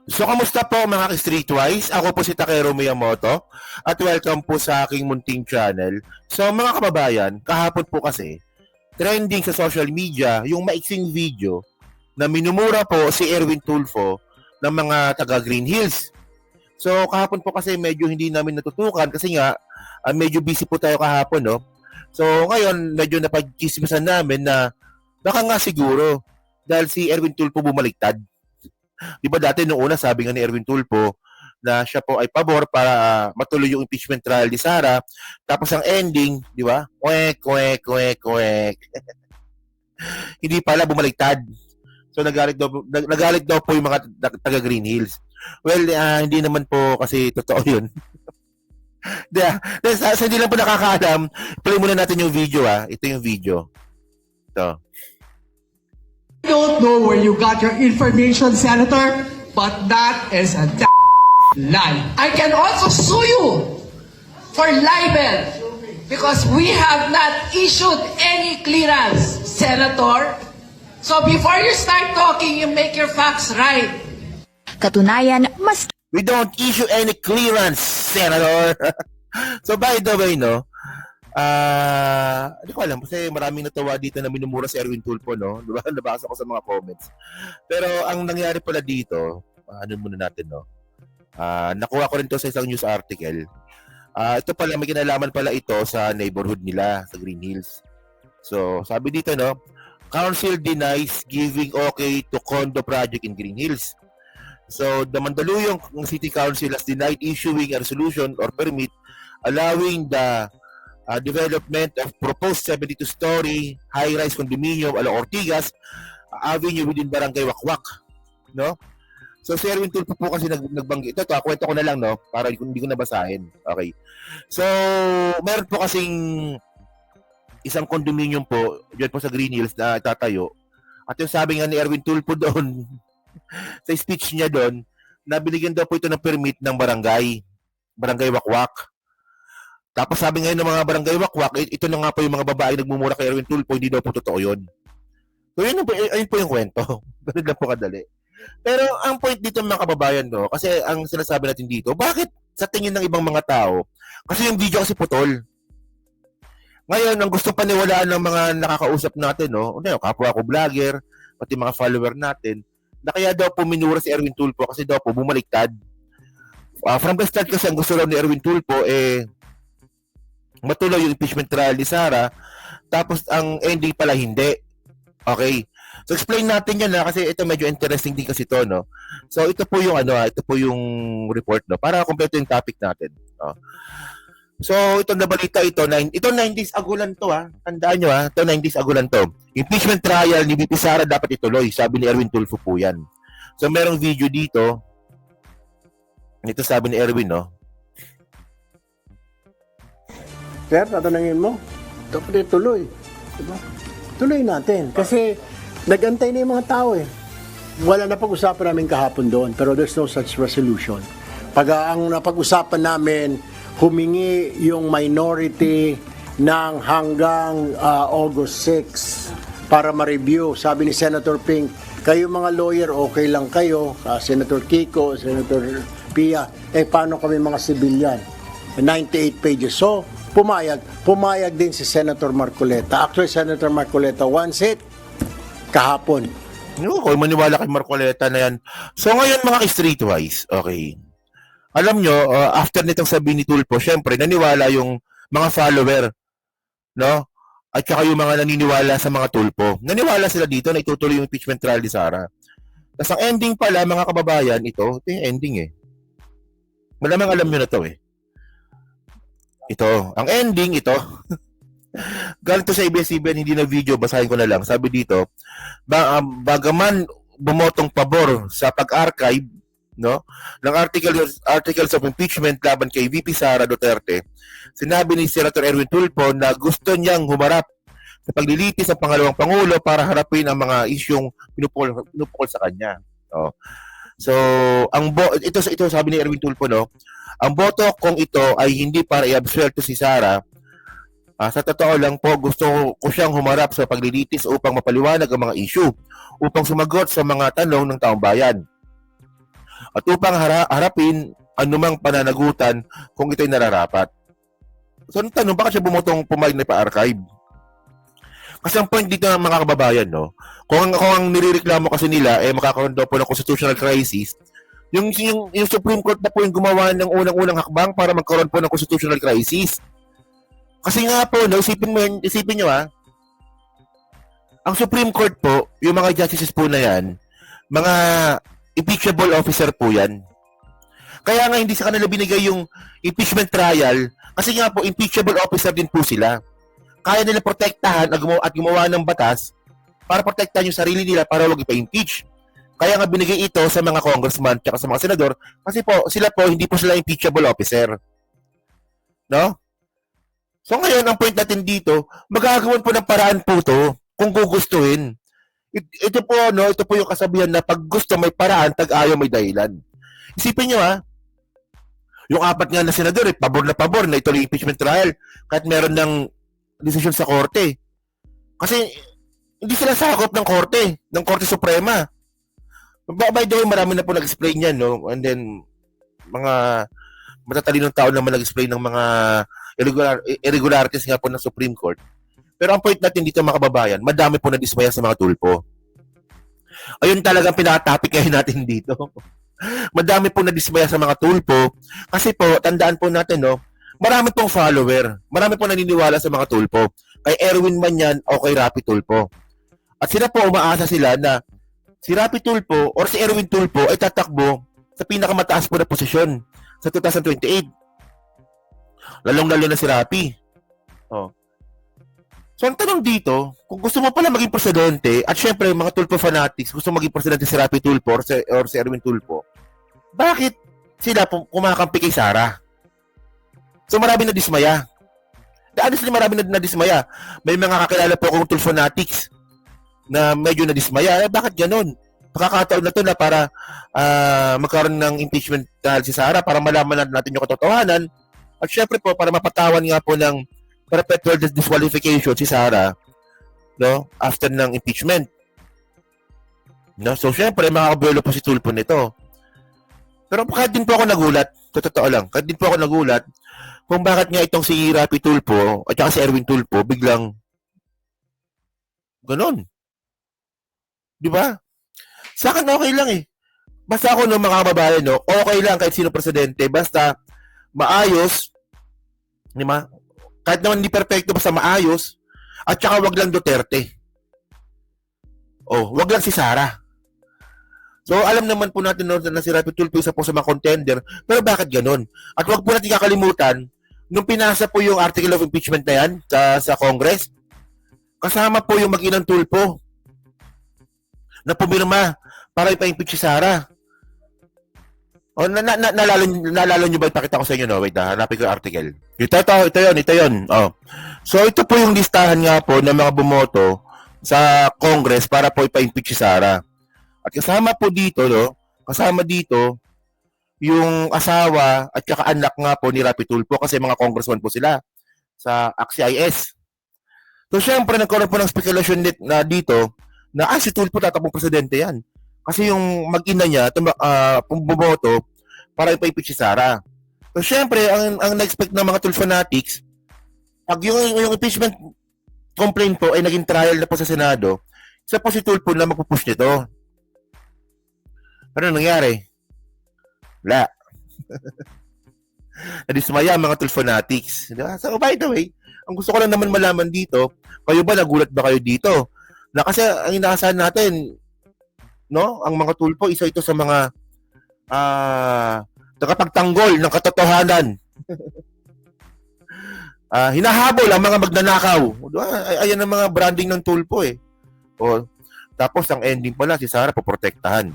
So, kamusta po mga ka-Streetwise? Ako po si Takero Miyamoto at welcome po sa aking munting channel. So, mga kababayan, kahapon po kasi, trending sa social media yung maiksing video na minumura po si Erwin Tulfo ng mga taga Green Hills. So, kahapon po kasi medyo hindi namin natutukan kasi nga, medyo busy po tayo kahapon, no? So, ngayon, medyo napagkismisan namin na baka nga siguro dahil si Erwin Tulfo bumaliktad. Di ba dati nung una sabi nga ni Erwin Tulfo na siya po ay pabor para matuloy yung impeachment trial ni Sara. Tapos ang ending, di ba? Kwek, kwek, kwek, kwek. Hindi pala bumaliktad. So nagalit daw po yung mga taga Green Hills. Well, hindi naman po kasi totoo yun. Sa hindi lang po nakakaalam, play muna natin yung video ha. Ito yung video. Ito. I don't know where you got your information, Senator, but that is a lie. I can also sue you for libel because we have not issued any clearance, Senator. So before you start talking, you make your facts right. Katunayan, mas We don't issue any clearance, Senator. So by the way, no, hindi ko alam kasi maraming natawa dito na minumura si Erwin Tulfo, no? Diba? Nabasa ko sa mga comments. Pero ang nangyari pala dito, ano muna natin, no? Nakuha ko rin to sa isang news article. Ito pala, may kinalaman pala ito sa neighborhood nila, sa Green Hills. So, sabi dito, no? Council denies giving okay to condo project in Green Hills. So, the Mandaluyong City Council has denied issuing a resolution or permit allowing the development of proposed 72-story high-rise condominium along Ortigas Avenue within Barangay Wakwak, no? So si Erwin Tulfo po kasi nagbanggit. Ito, kwento ko na lang, no, para hindi ko nabasahin. Okay. So, meron po kasing isang condominium po diyan po sa Green Hills na tatayo. At yung sabi nga ni Erwin Tulfo doon sa speech niya doon, na binigyan daw po ito ng permit ng Barangay Wakwak. Tapos sabi ngayon ng mga barangay wakwak, ito na nga po yung mga babae nagmumura kay Erwin Tulfo, hindi daw po totoo yun. So yun po yung kwento. Ganun lang po kadali. Pero ang point dito mga kababayan, no, kasi ang sinasabi natin dito, bakit sa tingin ng ibang mga tao, kasi yung video kasi putol. Ngayon, ang gusto paniwalaan ng mga nakakausap natin, no, kapwa ko vlogger, pati mga follower natin, na kaya daw po minura si Erwin Tulfo kasi daw po bumaliktad. From the start kasi ang gusto daw ni Erwin Tulfo, matuloy yung impeachment trial ni Sara, tapos ang ending pala hindi. Okay. So explain natin yan kasi ito medyo interesting din kasi to, no. So ito po yung ito po yung report, no, para kumpleto yung topic natin. No? So ito na balita ito 90s agulan to Tandaan nyo ito 90s agulan to. Impeachment trial ni VP Sara dapat ituloy, sabi ni Erwin Tulfo po yan. So merong video dito. Ito sabi ni Erwin, no. Sir, tatanungin mo, dapat ituloy. Diba? Tuloy natin. Kasi nagantay na yung mga tao eh. Wala na pag-usapan namin kahapon doon, pero there's no such resolution. Pag ang napag-usapan namin, humingi yung minority ng hanggang August 6 para ma-review. Sabi ni Senator Ping, kayo mga lawyer, okay lang kayo. Senator Kiko, Senator Pia, paano kami mga civilian? 98 pages. So, pumayag din si Senator Marcoleta. Actually, Senator Marcoleta wants it kahapon. No, kung maniwala kay Marcoleta na yan. So ngayon mga streetwise, okay. Alam nyo, after nitong sabihin ni Tulfo, syempre, naniwala yung mga follower, no? At saka yung mga naniniwala sa mga Tulfo. Naniwala sila dito na itutuloy yung impeachment trial ni Sara. Tapos ang ending pala, mga kababayan, ito yung ending eh. Malamang alam nyo na to eh. Ito, ang ending ito. Galing to sa ABS-CBN, hindi na video, basahin ko na lang. Sabi dito, bagaman bumotong pabor sa pag-archive, no, ng articles of impeachment laban kay VP Sara Duterte, sinabi ni Senator Erwin Tulfo na gusto niyang humarap sa paglilitis ng pangalawang pangulo para harapin ang mga isyong pinupukol sa kanya. No? So, ito sabi ni Erwin Tulfo, no, ang boto kung ito ay hindi para i-absuelto si Sara. Sa totoo lang po, gusto ko siyang humarap sa paglilitis upang mapaliwanag ang mga issue, upang sumagot sa mga tanong ng taong bayan. at upang harapin anumang pananagutan kung ito'y nararapat. So, ang tanong, bakit siya bumutong pumayag na pa-archive? Kasi ang point dito ng mga kababayan, no, kung ang nirereklamo kasi nila, makakaroon daw po ng constitutional crisis, yung Supreme Court na po yung gumawa ng unang-unang hakbang para magkaroon po ng constitutional crisis. Kasi nga po, no, isipin nyo ang Supreme Court po, yung mga justices po na yan, mga impeachable officer po yan. Kaya nga hindi sa kanila binigay yung impeachment trial, kasi nga po, impeachable officer din po sila. Kaya nila protektahan at gumawa ng batas para protektahan yung sarili nila para huwag ipa-impeach. Kaya nga binigay ito sa mga congressman at sa mga senador kasi po sila po hindi po sila impeachable officer. No? So ngayon ang point natin dito, magagawan po ng paraan po to kung gugustuhin. Ito po yung kasabihan na pag gusto may paraan, tag ayaw may dahilan. Isipin niyo yung apat nga na senador pabor na ituloy impeachment trial kahit meron ng desisyon sa korte. Kasi hindi sila sakop ng Korte Suprema. By the way, marami na po nag-explain yan, no? And then, mga matatalinong tao naman nag-explain ng mga irregularities nga po ng Supreme Court. Pero ang point natin dito, mga kababayan, madami po na-dismaya sa mga tulpo. Ayun talagang pinaka-topic ngayon natin dito. Madami po na-dismaya sa mga tulpo. Kasi po, tandaan po natin, no? Marami pong follower. Marami pong naniniwala sa mga tulpo. Kay Erwin man yan o kay Rapi Tulpo. At sila po, umaasa sila na si Rapi Tulpo or si Erwin Tulpo ay tatakbo sa pinakamataas po na posisyon sa 2028. Lalong-lalo na si Rapi. So, ang tanong dito, kung gusto mo pala maging presidente, at syempre, mga Tulpo fanatics, gusto maging presidente si Rapi Tulpo or si Erwin Tulpo, bakit sila kumakampi kay Sara? So marami na dismaya. Honestly, marami na dismaya. May mga kakilala po akong Tulfo fanatics na medyo na dismaya. Bakit ganun? Pakakataon na to na para magkaroon ng impeachment dahil si Sara para malaman natin yung katotohanan. At syempre po, para mapatawan nga po ng perpetual disqualification si Sara, no, after ng impeachment. No? So syempre, makakabuelo po si Tulfo nito. Pero kahit din po ako nagulat, totoo lang, kahit din po ako nagulat, kung bakit nga itong si Rapi Tulfo at saka si Erwin Tulfo biglang ganon. Di ba? Sa akin okay lang Basta ako ng mga kababayan, no, okay lang kahit sino presidente, basta maayos, di ba? Kahit naman hindi perfecto, basta maayos, at saka wag lang Duterte. Wag lang si Sara. So, alam naman po natin na si Rapi Tulfo isa po sa mga contender, pero bakit ganon? At wag po natin kakalimutan, nung pinasa po yung article of impeachment na yan sa Congress, kasama po yung mag-inang Tulfo na pumirma para ipa-impeach si Sara. Naalala nyo ba? Ipakita ko sa inyo, no? Wait, hanapin ko yung article. Ito yun. So, ito po yung listahan nga po ng mga bumoto sa Congress para po ipa-impeach si Sara. At kasama po dito, no? Kasama dito yung asawa at saka anak nga po ni Rapi Tulfo kasi mga congressman po sila sa AXIS. So, syempre, nagkaroon po ng spekulasyon na dito na si Tulfo tatakbong presidente yan. Kasi yung mag-ina niya, bumoto para ipa-impeach si Sara. So, syempre, ang na-expect ng mga Tulfo fanatics, pag yung impeachment complaint po ay naging trial na po sa Senado, isa po si Tulfo na magpupush nito. Ano nangyari? Wala. Nadismaya ang mga Tulfo fanatics. So, by the way, ang gusto ko lang naman malaman dito, kayo ba, nagulat ba kayo dito? Na kasi ang inaasahan natin, no, ang mga Tulfo, isa ito sa mga nakapagtanggol ng katotohanan. Hinahabol ang mga magnanakaw. Ayan ang mga branding ng Tulfo tapos ang ending pala, si Sara poprotektahan.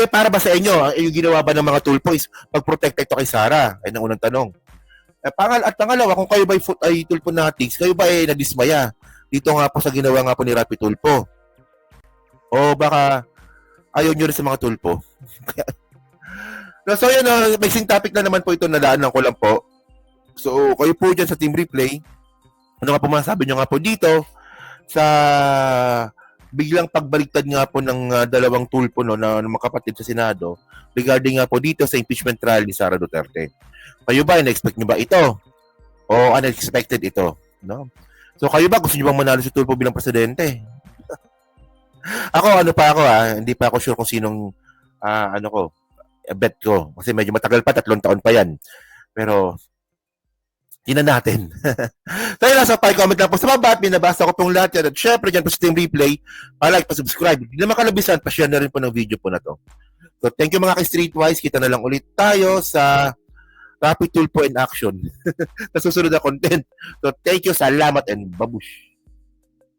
Para ba sa inyo, yung ginawa ba ng mga Tulfo is pagprotekta ito kay Sara? Ay ang unang tanong. At pangalawa, kung kayo ba ay Tulfo fanatics, kayo ba ay nadismaya dito nga po sa ginawa nga po ni Rapi Tulfo? O baka ayaw nyo rin sa mga Tulfo? So yun, mixing topic na naman po ito, nadaanan ko lang po. So kayo po dyan sa Team Replay, ano nga po masasabi nyo nga po dito sa biglang pagbaliktad nga po ng dalawang tulpo no, na mga kapatid sa Senado regarding nga po dito sa impeachment trial ni Sara Duterte. Kayo ba, na-expect nyo ba ito? O unexpected ito? No? So kayo ba, gusto nyo bang manalo si Tulfo bilang presidente? Ako, hindi pa ako sure kung sinong bet ko. Kasi medyo matagal pa, 3 taon pa yan. Pero, tingnan natin. Tayo lang sa comment lang po sa baba at binabasa ko pong lahat yan. At syempre dyan po sa Team Replay, pa-like, pa-subscribe. Hindi naman kalabisan, pa-share na rin po ng video po na to. So, thank you mga ka-Streetwise. Kita na lang ulit tayo sa Rapi Tulfo in Action. Sa susunod na content. So, thank you, salamat, and babush.